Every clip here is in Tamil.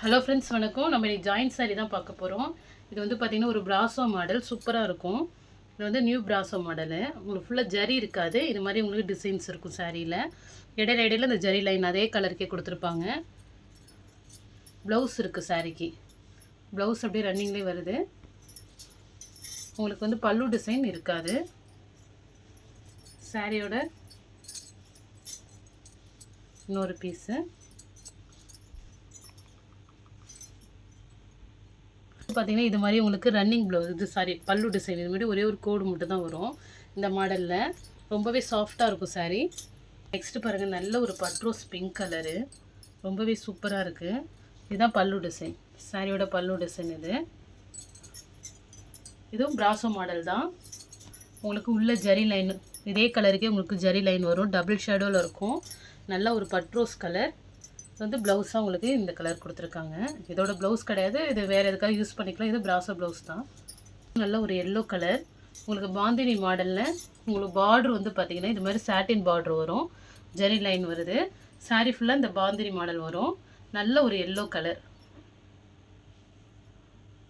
ஹலோ ஃப்ரெண்ட்ஸ், வணக்கம். நம்ம இன்னைக்கு ஜாயின்ட் சாரீ தான் பார்க்க போகிறோம். இது வந்து பார்த்திங்கன்னா ஒரு பிராசோ மாடல் சூப்பராக இருக்கும். இது வந்து நியூ பிராசோ மாடலு. உங்களுக்கு ஃபுல்லாக ஜரி இருக்காது. இது மாதிரி உங்களுக்கு டிசைன்ஸ் இருக்கும் சாரியில். இடையில இடையில இந்த ஜரி லைன் அதே கலருக்கே கொடுத்துருப்பாங்க. ப்ளவுஸ் இருக்குது சாரிக்கு. ப்ளவுஸ் அப்படியே ரன்னிங்லேயே வருது. உங்களுக்கு வந்து பல்லு டிசைன் இருக்காது. சாரியோட இன்னொரு பீஸு பார்த்தீங்கன்னா இது மாதிரி உங்களுக்கு ரன்னிங் ப்ளவுஸ், இது பல்லு டிசைன். இது மாதிரி ஒரே ஒரு கோடு மட்டும் தான் வரும் இந்த மாடலில். ரொம்பவே சாஃப்டாக இருக்கும் சாரீ. நெக்ஸ்ட்டு பாருங்கள், நல்ல ஒரு பட்ரோஸ் பிங்க் கலரு, ரொம்பவே சூப்பராக இருக்குது. இதுதான் பல்லு டிசைன், சாரியோட பல்லு டிசைன். இதுவும் பிராசோ மாடல் தான். உங்களுக்கு உள்ள ஜரி லைன் இதே கலருக்கே உங்களுக்கு ஜரி லைன் வரும். டபுள் ஷேடோவில் இருக்கும். நல்ல ஒரு பட்ரோஸ் கலர். வந்து ப்ளவுஸாக உங்களுக்கு இந்த கலர் கொடுத்துருக்காங்க. இதோட ப்ளவுஸ் கிடையாது, இது வேறு எதுக்காக யூஸ் பண்ணிக்கலாம். இது பிராசோ ப்ளவுஸ் தான். நல்ல ஒரு எல்லோ கலர். உங்களுக்கு பாந்தினி மாடலில் உங்களுக்கு பார்ட்ரு வந்து பார்த்திங்கன்னா இது மாதிரி சாட்டின் பார்ட்ரு வரும். ஜெரி லைன் வருது. சாரீ ஃபுல்லாக இந்த பாந்தினி மாடல் வரும். நல்ல ஒரு எல்லோ கலர்,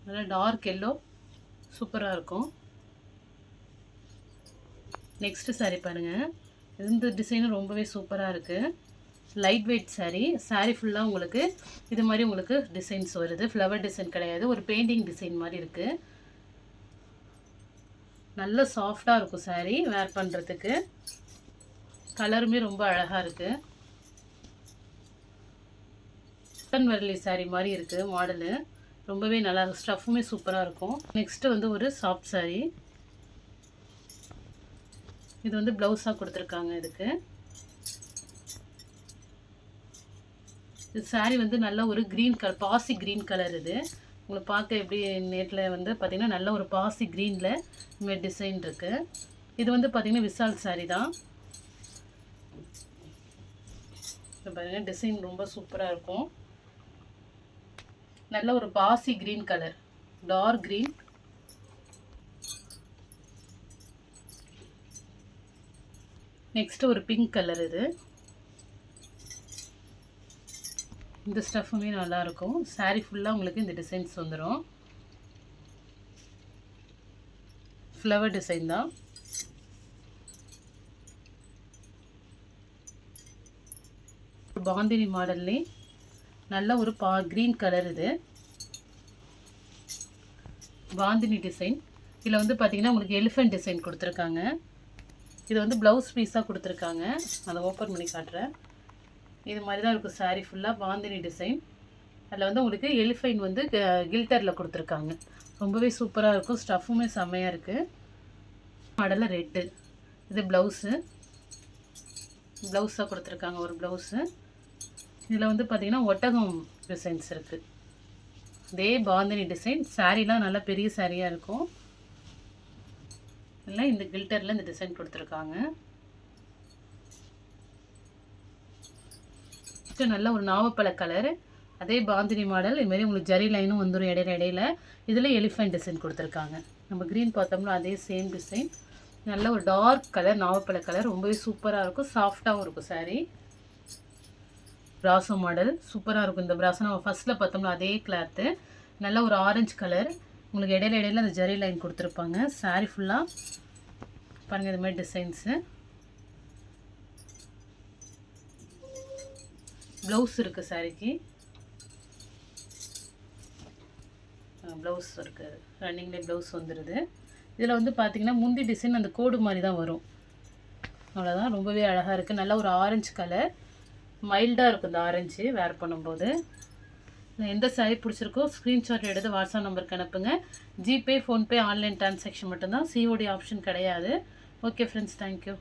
நல்ல டார்க் எல்லோ, சூப்பராக இருக்கும். நெக்ஸ்ட்டு சாரீ பாருங்கள். இந்த டிசைனும் ரொம்பவே சூப்பராக இருக்குது. Light weight sari. சாரீ ஃபுல்லாக உங்களுக்கு இது மாதிரி உங்களுக்கு டிசைன்ஸ் வருது. ஃப்ளவர் டிசைன் கிடையாது, ஒரு பெயிண்டிங் டிசைன் மாதிரி இருக்குது. நல்ல சாஃப்டாக இருக்கும் சாரீ வேர் பண்ணுறதுக்கு. கலருமே ரொம்ப அழகாக இருக்குது. காட்டன் வரலி சாரீ மாதிரி இருக்குது மாடலு. ரொம்பவே நல்லா இருக்கும். ஸ்டஃப்புமே சூப்பராக இருக்கும். நெக்ஸ்ட்டு வந்து ஒரு சாஃப்ட் சாரீ. இது வந்து ப்ளவுஸாக கொடுத்துருக்காங்க. இதுக்கு இது சாரீ வந்து நல்ல ஒரு க்ரீன் கலர், பாசி க்ரீன் கலர். இது உங்களுக்கு பார்க்க எப்படி நேட்டில் வந்து பார்த்திங்கன்னா நல்ல ஒரு பாசி க்ரீனில் இந்தமாதிரி டிசைன் இருக்குது. இது வந்து பார்த்திங்கன்னா விசால் சாரீ தான். இப்போ பாருங்கள், டிசைன் ரொம்ப சூப்பராக இருக்கும். நல்ல ஒரு பாசி green colour, dark green. Next ஒரு பிங்க் கலர். இந்த ஸ்டஃப்புமே நல்லாயிருக்கும். சாரீ ஃபுல்லாக உங்களுக்கு இந்த டிசைன்ஸ் வந்துடும். ஃப்ளவர் டிசைன் தான். பாந்தினி மாடல்லே நல்ல ஒரு க்ரீன் கலர். இது பாந்தினி டிசைன். இதில் வந்து பார்த்திங்கன்னா உங்களுக்கு எலிஃபென்ட் டிசைன் கொடுத்துருக்காங்க. இது வந்து ப்ளவுஸ் பீஸாக கொடுத்துருக்காங்க. அதை ஓப்பன் பண்ணி காட்டுறேன். இது மாதிரி தான் இருக்கும் சாரீ ஃபுல்லாக பாந்தினி டிசைன். அதில் வந்து உங்களுக்கு எலிஃபைன் வந்து கில்டரில் கொடுத்துருக்காங்க. ரொம்பவே சூப்பராக இருக்கும். ஸ்டஃப்புமே செம்மையாக இருக்குது. மாடலில் ரெட்டு. இது ப்ளவுஸாக கொடுத்துருக்காங்க, ஒரு ப்ளவுஸு. இதில் வந்து பார்த்திங்கன்னா ஒட்டகம் டிசைன்ஸ் இருக்குது. இதே பாந்தினி டிசைன். சாரீலாம் நல்லா பெரிய சாரியாக இருக்கும். இல்லை, இந்த கில்டரில் இந்த டிசைன் கொடுத்துருக்காங்க. நல்ல ஒரு நாவப்பழ கலர். அதே பாந்தினி மாடல். இதுமாரி உங்களுக்கு ஜரி லைனும் வந்துடும் இடையில இடையில. இதில் எலிஃபென்ட் டிசைன் கொடுத்துருக்காங்க. நம்ம க்ரீன் பார்த்தோம்னா அதே சேம் டிசைன். நல்ல ஒரு டார்க் கலர், நாவப்பழ கலர். ரொம்பவே சூப்பராக இருக்கும். சாஃப்டாகவும் இருக்கும் சாரீ. பிராசோ மாடல் சூப்பராக இருக்கும். இந்த பிராசோ நம்ம ஃபஸ்ட்டில் பார்த்தோம்னா அதே கிளாத்து. நல்ல ஒரு ஆரஞ்சு கலர். உங்களுக்கு இடையில இடையில அந்த ஜரி லைன் கொடுத்துருப்பாங்க. சாரீ ஃபுல்லாக பாருங்கள் இது மாதிரி டிசைன்ஸு. ப்ளவுஸ் இருக்குது சாரிக்கு. ப்ளவுஸ் இருக்குது, ரன்னிங்லேயே ப்ளவுஸ் வந்துடுது. இதில் வந்து பார்த்திங்கன்னா முந்தி டிசைன் அந்த கோடு மாதிரி தான் வரும். அவ்வளோதான். ரொம்பவே அழகாக இருக்குது. நல்ல ஒரு ஆரஞ்சு கலர், மைல்டாக இருக்கும் இந்த ஆரஞ்சு வேர் பண்ணும்போது. எந்த சாரீ பிடிச்சிருக்கோ ஸ்க்ரீன்ஷாட் எடுத்து வாட்ஸ்அப் நம்பருக்கு அனுப்புங்க. ஜிபே, ஃபோன்பே, ஆன்லைன் டிரான்சாக்ஷன் மட்டும்தான். சிஓடி ஆப்ஷன் கிடையாது. Okay friends, thank you.